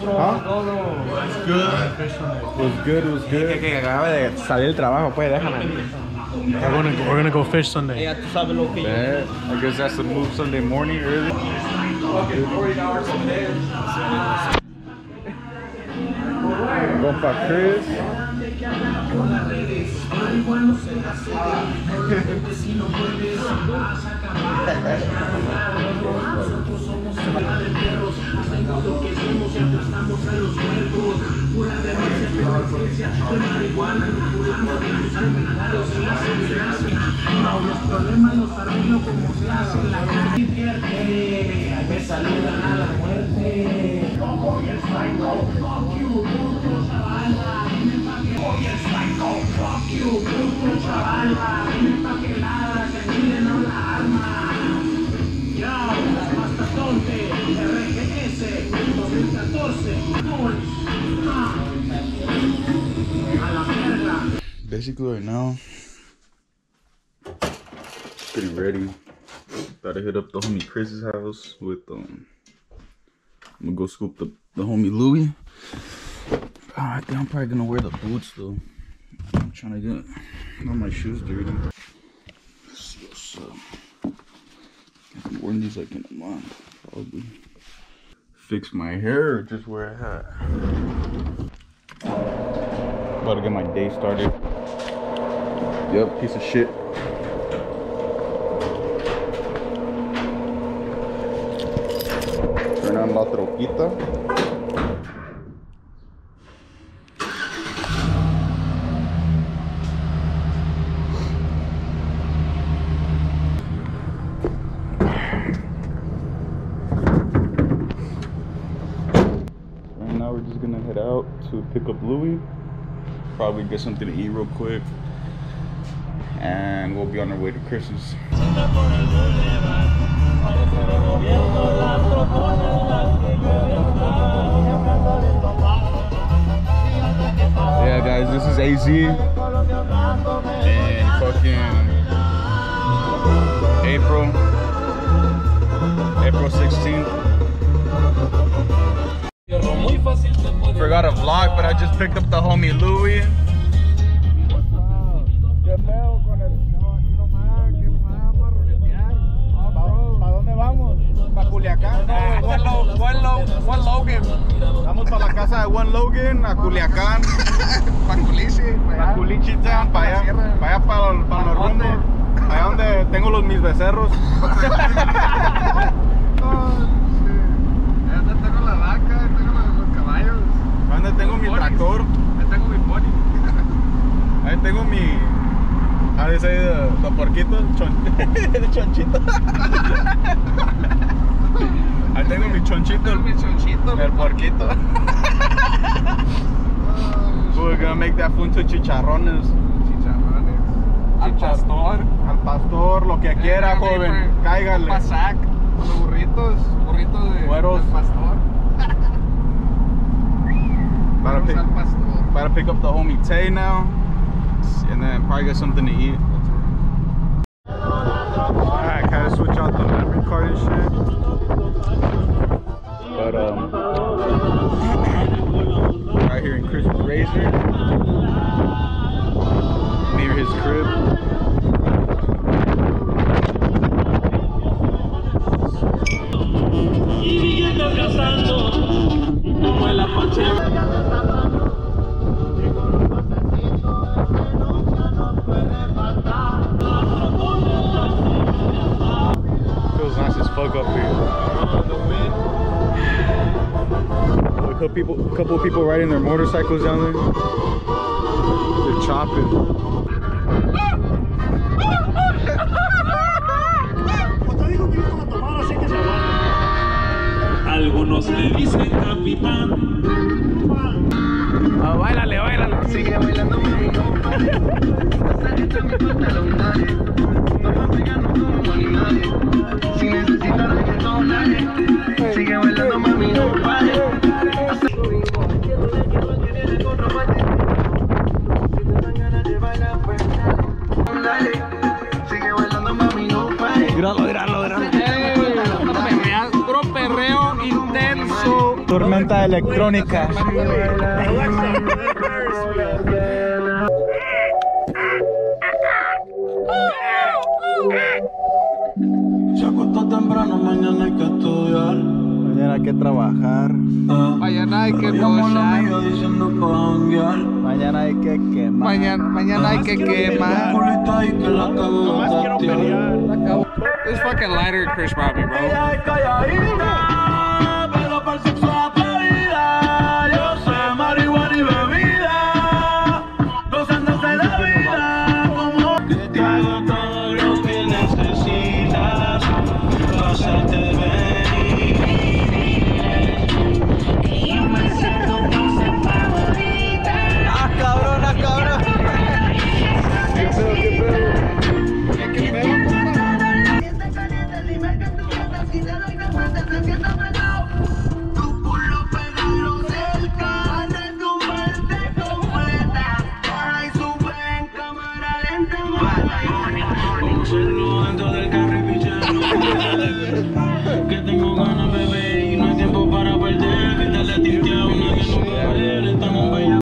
Huh? Was good. Que acaba de salir del trabajo, pues déjame. We're gonna go fish Sunday. I guess that's the move Sunday morning early. Compa Chris. Basically right now, getting ready. Gotta hit up the homie Chris's house with I'm gonna go scoop the homie Louie. I think I'm probably gonna wear the boots though. I'm trying to get all my shoes dirty. Let's see what's up. I haven't worn these like in a month, probably. Fix my hair or just wear a hat. About to get my day started. Yep, piece of shit. Turn on la troquita. Right now we're just gonna head out to pick up Louie. Probably get something to eat real quick. And we'll be on our way to Chris's. Yeah guys, this is AZ in fucking April 16th. Forgot a vlog, but I just picked up the homie Louie. One Logan. Vamos para la casa de One Logan, a Culiacán. Para Culichi. Para Culichi Town, para allá para los rumbos. Allá donde tengo mis becerros. Allá tengo la vaca, tengo los caballos. Donde tengo mi tractor. Ahí tengo mi pony. Ahí tengo mi... How do you say the porquito? El chonchito. Ahí tengo mi chonchito. El porquito. We're gonna make that food to chicharrones. Al pastor, lo que quiera, joven. Cáigale. Pasac. Los burritos de Güeros. pastor. About to pick up the homie Tay now. And then probably get something to eat. Alright, kinda switch out the memory card and shit. But right here in Chris's Razor, near his crib. Feels nice as fuck up here. A couple of people riding their motorcycles down there. They're chopping. Algunos le dicen capitán. Oh, báilale, báilale. Sigue bailando conmigo. Si necesitas reggaetón, sigue bailando, mami, no pares. Sigue bailando, mami, no pares. Míralo. Puro perreo intenso. Tormenta fiesta electrónica. Se acuesta temprano, mañana hay que estudiar. Mañana hay que trabajar. Mañana hay que Amiga gozar. diciendo pa' janguear. Mañana hay que quemar. Mañana hay que quemar. Culita y que la cago de tatear. This fucking lighter Chris Bobby, bro. Ella es calladita, pero para el sexo atrevida. Yo sé marihuana y bebida, gozándose la vida. Como que te hago todo lo que necesitas, pásate de venir. Que yo me sé tu pose favorita. ¡Ah, cabrón, ah, cabrón! ¿Qué pedo? ¿Qué pedo, compa? Tu culo pegado cerca de tu mente completa. Baja y sube en cámara lenta. Vamos a hacerlo dentro del carro y picharlo. Que tengo ganas, bebé, y no hay tiempo para perder. Quítale tinte a una que no puede ver. Estamos bella.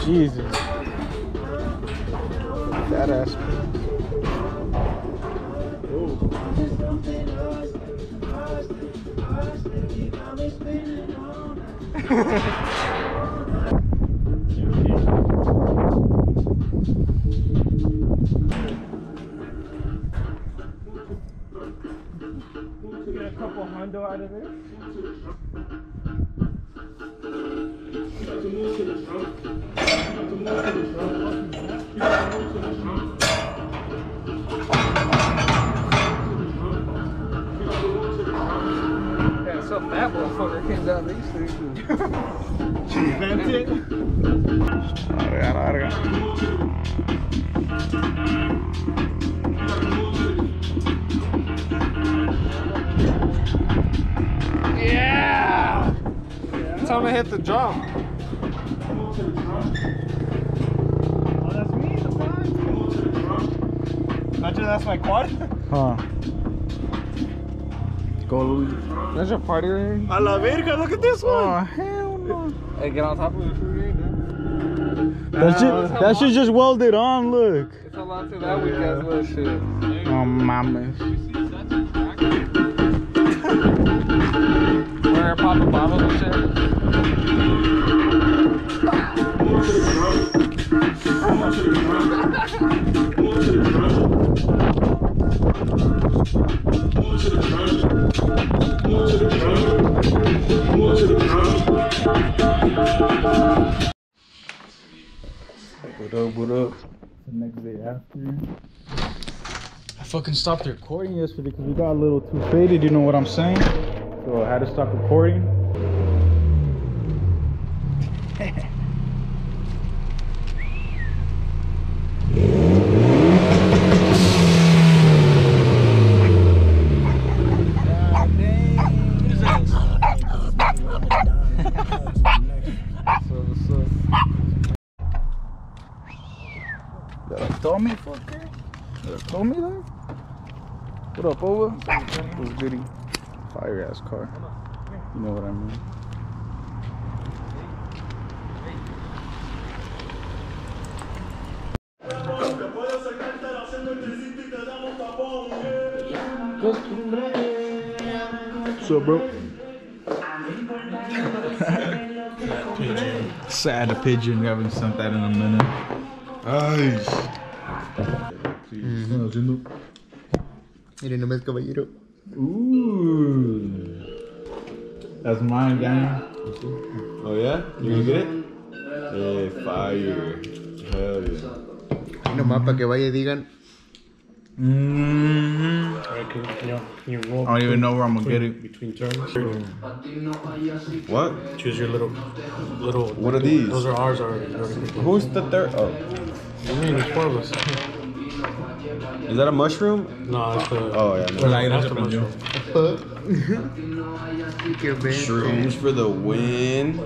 Jesus. That ass. Get a couple hundo out of it. Yeah, so that motherfucker came down these things. That's it. Larga, larga. Yeah! Time to hit the jump. Oh, that's me in the front. Imagine that's my quad. Huh. Go, Louis. There's your party ring. A la verga, look at this Oh, one. hell no. Hey, get on top of it before you eat, dude. That shit just welded on, look. It's a lot to that weak ass little shit. Oh, mames. Where popping bottles and shit. What up? The next day after. I fucking stopped recording yesterday because we got a little too faded, you know what I'm saying? So I had to stop recording. Told me, fucker. Told me that. What up, over? What's goody? Fire ass car. You know what I mean. What's up, bro? Sad a pigeon. We haven't sent that in a minute. Ay. Miren nomás, caballero. Ooh. That's mine, gang. Oh yeah? You gonna get it? Hey, fire. Hell yeah. Nomás para que vaya y digan. Can you roll? I don't even know where I'm gonna get it. Between turns. What? Choose your little. What are these? Those are ours already. Who's the third? Oh. I mean, it's 4 of us. Is that a mushroom? No, it's the. Oh yeah. No. That's the mushroom. Que ven. Shrooms for the win.